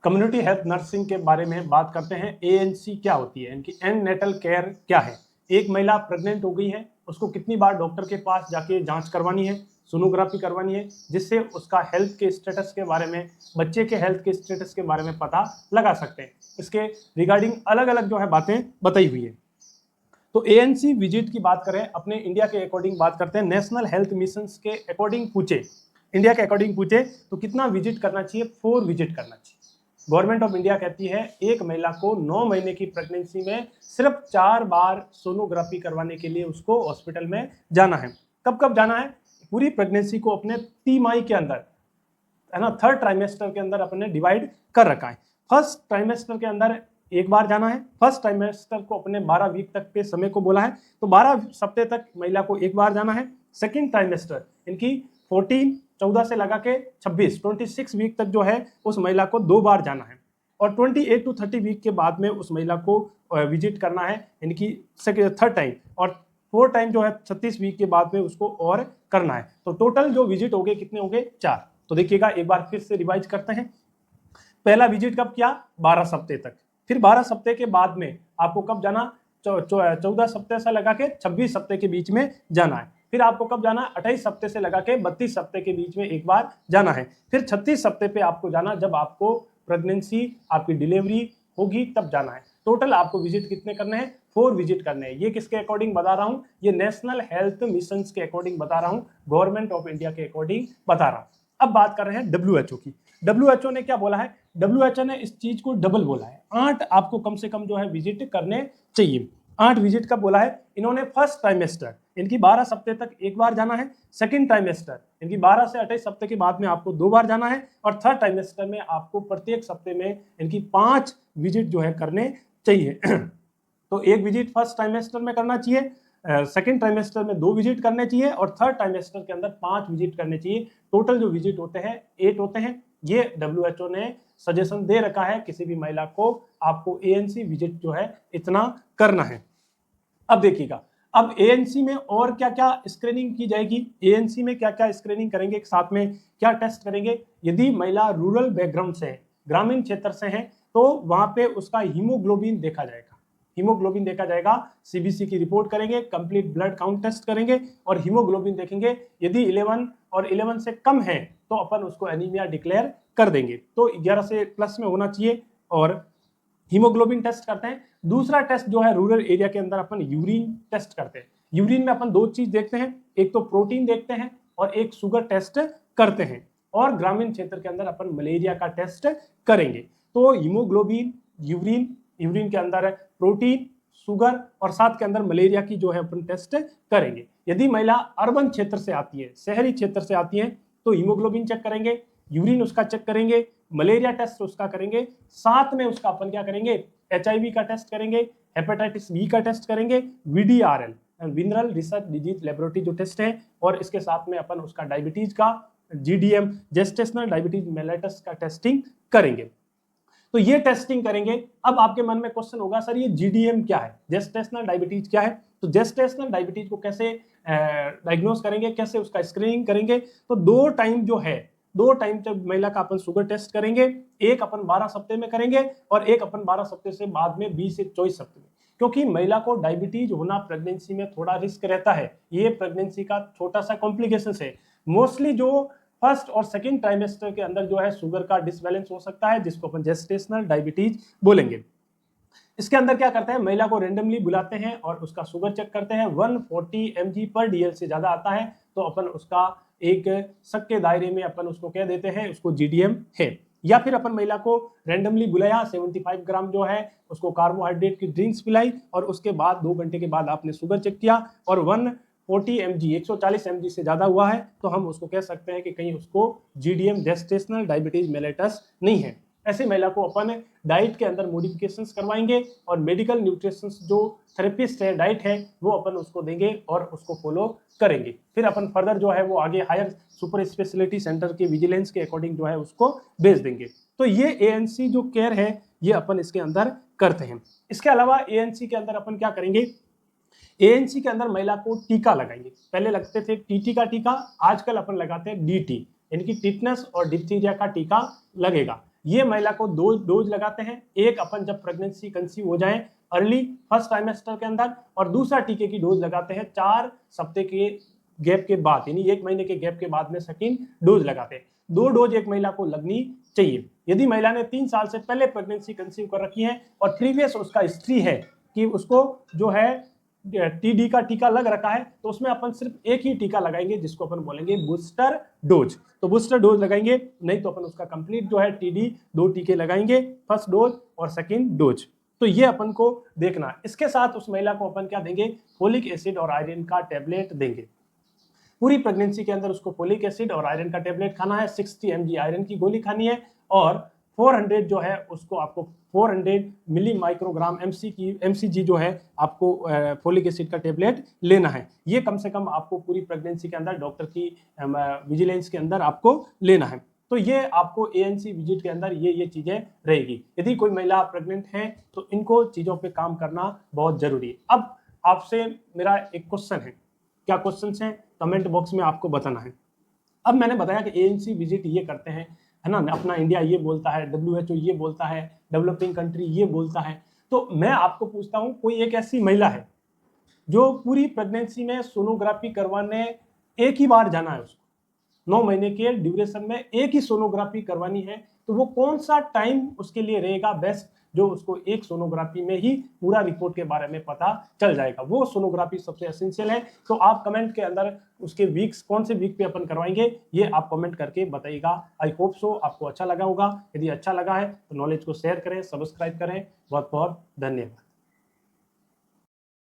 Community health nursing के बारे में बात करते हैं। एएनसी क्या होती है, इनकी एंड नेटल केयर क्या है। एक महिला प्रेग्नेंट हो गई है, उसको कितनी बार डॉक्टर के पास जाके जांच करवानी है, सोनोग्राफी करवानी है, जिससे उसका हेल्थ के स्टेटस के बारे में, बच्चे के हेल्थ के स्टेटस के बारे में पता लगा सकते हैं। इसके रिगार्डिंग अलग अलग जो है बातें बताई हुई है। तो एएनसी विजिट की बात करें, अपने इंडिया के अकॉर्डिंग बात करते हैं, नेशनल हेल्थ मिशन के अकॉर्डिंग पूछे, इंडिया के अकॉर्डिंग पूछे तो कितना विजिट करना चाहिए, 4 विजिट करना चाहिए। गवर्नमेंट ऑफ इंडिया कहती है एक महिला को 9 महीने की प्रेगनेंसी में सिर्फ 4 बार सोनोग्राफी करवाने के लिए उसको हॉस्पिटल में जाना है। कब कब जाना है, पूरी प्रेगनेंसी को अपने तिमाही के अंदर, है ना, थर्ड ट्राइमेस्टर के अंदर अपने डिवाइड कर रखा है। फर्स्ट ट्राइमेस्टर के अंदर एक बार जाना है, फर्स्ट ट्राइमेस्टर को अपने 12 वीक तक के समय को बोला है, तो 12 सप्ताह तक महिला को एक बार जाना है। सेकेंड ट्राइमेस्टर इनकी 14 से लगा के 26 वीक तक जो है उस महिला को 2 बार जाना है, और 28 to 30 वीक के बाद में उस महिला को विजिट करना है इनकी थर्ड टाइम, और 4 टाइम जो है 36 वीक के बाद में उसको और करना है। तो टोटल जो विजिट हो गए कितने हो गए, 4। तो देखिएगा एक बार फिर से रिवाइज करते हैं। पहला विजिट कब किया, 12 सप्ताह तक, फिर 12 सप्ताह के बाद में आपको कब जाना, 14 सप्ताह से लगा के 26 सप्ताह के बीच में जाना है। फिर आपको कब जाना, 28 सप्ताह से लगा के 32 सप्ताह के बीच में एक बार जाना है। फिर 36 सप्ताह पे आपको जाना, जब आपको प्रेगनेंसी, आपकी डिलीवरी होगी तब जाना है। टोटल आपको विजिट कितने करने हैं, 4 विजिट करने हैं। ये किसके अकॉर्डिंग बता रहा हूँ, ये नेशनल हेल्थ मिशन के अकॉर्डिंग बता रहा हूँ, गवर्नमेंट ऑफ इंडिया के अकॉर्डिंग बता रहा हूँ। अब बात कर रहे हैं WHO की। WHO ने क्या बोला है, WHO ने इस चीज को डबल बोला है, 8 आपको कम से कम जो है विजिट करने चाहिए। 8 विजिट कब बोला है इन्होंने, फर्स्ट ट्राइमेस्टर इनकी 12 सप्ताह तक एक बार जाना है, सेकंड ट्राइमेस्टर इनकी 12 से 28 सप्ताह के बाद में आपको 2 बार जाना है, और थर्ड ट्राइमेस्टर में आपको प्रत्येक सप्ताह में इनकी 5 विजिट जो है करने चाहिए। तो एक विजिट फर्स्ट ट्राइमेस्टर में करना चाहिए, सेकेंड ट्राइमेस्टर में 2 विजिट करने चाहिए, और थर्ड ट्राइमेस्टर के अंदर 5 विजिट करने चाहिए। टोटल जो विजिट होते हैं 8 होते हैं। ये WHO ने सजेशन दे रखा है, किसी भी महिला को आपको एएनसी विजिट जो है इतना करना है। अब देखिएगा, अब एएनसी में और क्या क्या स्क्रीनिंग की जाएगी, एएनसी में क्या क्या स्क्रीनिंग करेंगे, साथ में क्या टेस्ट करेंगे। यदि महिला रूरल बैकग्राउंड से है, ग्रामीण क्षेत्र से है, तो वहां पे उसका हीमोग्लोबिन देखा जाएगा, हीमोग्लोबिन देखा जाएगा, सीबीसी की रिपोर्ट करेंगे, कंप्लीट ब्लड काउंट टेस्ट करेंगे और हीमोग्लोबिन देखेंगे। यदि 11 और 11 से कम है तो अपन उसको एनीमिया डिक्लेयर कर देंगे, तो 11 से प्लस में होना चाहिए, और हीमोग्लोबिन टेस्ट करते हैं। दूसरा टेस्ट जो है रूरल एरिया के अंदर अपन यूरिन टेस्ट करते हैं। यूरिन में अपन 2 चीज देखते हैं, एक तो प्रोटीन देखते हैं और एक शुगर टेस्ट करते हैं, और ग्रामीण क्षेत्र के अंदर अपन मलेरिया का टेस्ट करेंगे। तो हीमोग्लोबिन, यूरिन, यूरिन के अंदर प्रोटीन, शुगर, और साथ के अंदर मलेरिया की जो है अपन टेस्ट करेंगे। यदि महिला अर्बन क्षेत्र से आती है, शहरी क्षेत्र से आती है, तो हीमोग्लोबिन चेक करेंगे, यूरिन उसका चेक करेंगे, मलेरिया टेस्ट उसका करेंगे, साथ में उसका अपन क्या करेंगे, HIV का टेस्ट करेंगे, हेपेटाइटिस बी का टेस्ट करेंगे, VDRL venereal research disease laboratory जो टेस्ट है, और इसके साथ में अपन उसका डायबिटीज का GDM, जेस्टेशनल डायबिटीज मेलेटस का टेस्टिंग करेंगे। तो ये टेस्टिंग करेंगे। अब आपके मन में क्वेश्चन होगा, सर ये GDM क्या है, जेस्टेशनल डायबिटीज क्या है। तो जेस्टेशनल डायबिटीज को कैसे डायग्नोस करेंगे, कैसे उसका स्क्रीनिंग करेंगे। तो 2 टाइम जो है, 2 टाइम जब महिला का अपन शुगर टेस्ट करेंगे, एक अपन 12 सप्ताह में करेंगे और एक अपन 12 सप्ताह से बाद में 20 से 24 सप्ताह में, क्योंकि महिला को डायबिटीज होना प्रेगनेंसी में थोड़ा रिस्क रहता है। ये प्रेगनेंसी का छोटा सा कॉम्प्लिकेशन है। मोस्टली जो फर्स्ट और सेकंड ट्राइमेस्टर के अंदर जो है शुगर का डिसबैलेंस हो सकता है, जिसको अपन जेस्टेशनल डायबिटीज बोलेंगे। इसके अंदर क्या करते हैं, महिला को रेंडमली बुलाते हैं और उसका शुगर चेक करते हैं। 140 mg/dl से ज्यादा आता है तो अपन उसका एक शक के दायरे में अपन उसको कह देते हैं उसको GDM है। या फिर अपन महिला को रेंडमली बुलाया, 75 ग्राम जो है उसको कार्बोहाइड्रेट की ड्रिंक्स पिलाई, और उसके बाद 2 घंटे के बाद आपने शुगर चेक किया और 140 mg 140 mg से ज्यादा हुआ है, तो हम उसको कह सकते हैं कि कहीं उसको GDM जेस्टेशनल डायबिटीज मेलेटस नहीं है। ऐसे महिला को अपन डाइट के अंदर मॉडिफिकेशंस करवाएंगे, और मेडिकल न्यूट्रिशन जो थेरेपिस्ट है, डाइट है, वो अपन उसको देंगे और उसको फॉलो करेंगे। फिर अपन फर्दर जो है वो आगे हायर सुपर स्पेशलिटी सेंटर के विजिलेंस के अकॉर्डिंग जो है उसको भेज देंगे। तो ये ANC जो केयर है ये अपन इसके अंदर करते हैं। इसके अलावा ANC के अंदर अपन क्या करेंगे, ANC के अंदर महिला को टीका लगाएंगे। पहले लगते थे TT का टीका, आजकल अपन लगाते हैं DT, इनकी टिटनेस और डिप्थीरिया का टीका लगेगा। ये महिला को 2 डोज लगाते हैं। एक अपन जब प्रेगनेंसी कंसीव हो जाए अर्ली फर्स्ट ट्राइमेस्टर के अंदर, और दूसरा टीके की डोज लगाते हैं 4 सप्ताह के गैप के बाद, यानी 1 महीने के गैप के बाद में सेकेंड डोज लगाते हैं। 2 डोज एक महिला को लगनी चाहिए। यदि महिला ने 3 साल से पहले प्रेगनेंसी कंसीव कर रखी है और प्रीवियस उसका हिस्ट्री है कि उसको जो है टीडी का टीका लग रखा है, तो उसमें अपन सिर्फ एक ही टीका लगाएंगे जिसको अपन बोलेंगे बूस्टर डोज। तो बूस्टर डोज लगाएंगे, नहीं तो अपन उसका कंप्लीट जो है टीडी 2 टीके लगाएंगे, फर्स्ट डोज और सेकेंड डोज। तो ये अपन को देखना। इसके साथ उस महिला को अपन क्या देंगे, फोलिक एसिड और आयरन का टेबलेट देंगे। पूरी प्रेगनेंसी के अंदर उसको फोलिक एसिड और आयरन का टेबलेट खाना है, 60 mg आयरन की गोली खानी है, और 400 जो है उसको आपको 400 मिली माइक्रोग्राम mcg जो है आपको फोलिक एसिड का टेबलेट लेना है। ये कम से कम आपको पूरी प्रेगनेंसी के अंदर डॉक्टर की विजिलेंस के अंदर आपको लेना है। तो ये आपको ANC विजिट के अंदर ये चीजें रहेगी। यदि कोई महिला प्रेग्नेंट है तो इनको चीजों पे काम करना बहुत जरूरी है। अब आपसे मेरा एक क्वेश्चन है, क्या क्वेश्चन है कमेंट बॉक्स में आपको बताना है। अब मैंने बताया कि ANC विजिट ये करते हैं, है ना, अपना इंडिया ये बोलता है, WHO ये बोलता है, डेवलपिंग कंट्री ये बोलता है। तो मैं आपको पूछता हूँ, कोई एक ऐसी महिला है जो पूरी प्रेगनेंसी में सोनोग्राफी करवाने एक ही बार जाना है, उसको 9 महीने के ड्यूरेशन में एक ही सोनोग्राफी करवानी है, तो वो कौन सा टाइम उसके लिए रहेगा बेस्ट, जो उसको एक सोनोग्राफी में ही पूरा रिपोर्ट के बारे में पता चल जाएगा। वो सोनोग्राफी सबसे एसेंशियल है। तो आप कमेंट के अंदर उसके वीक्स, कौन से वीक पे अपन करवाएंगे, ये आप कमेंट करके बताइएगा। आई होप सो आपको अच्छा लगा होगा। यदि अच्छा लगा है तो नॉलेज को शेयर करें, सब्सक्राइब करें। बहुत बहुत धन्यवाद।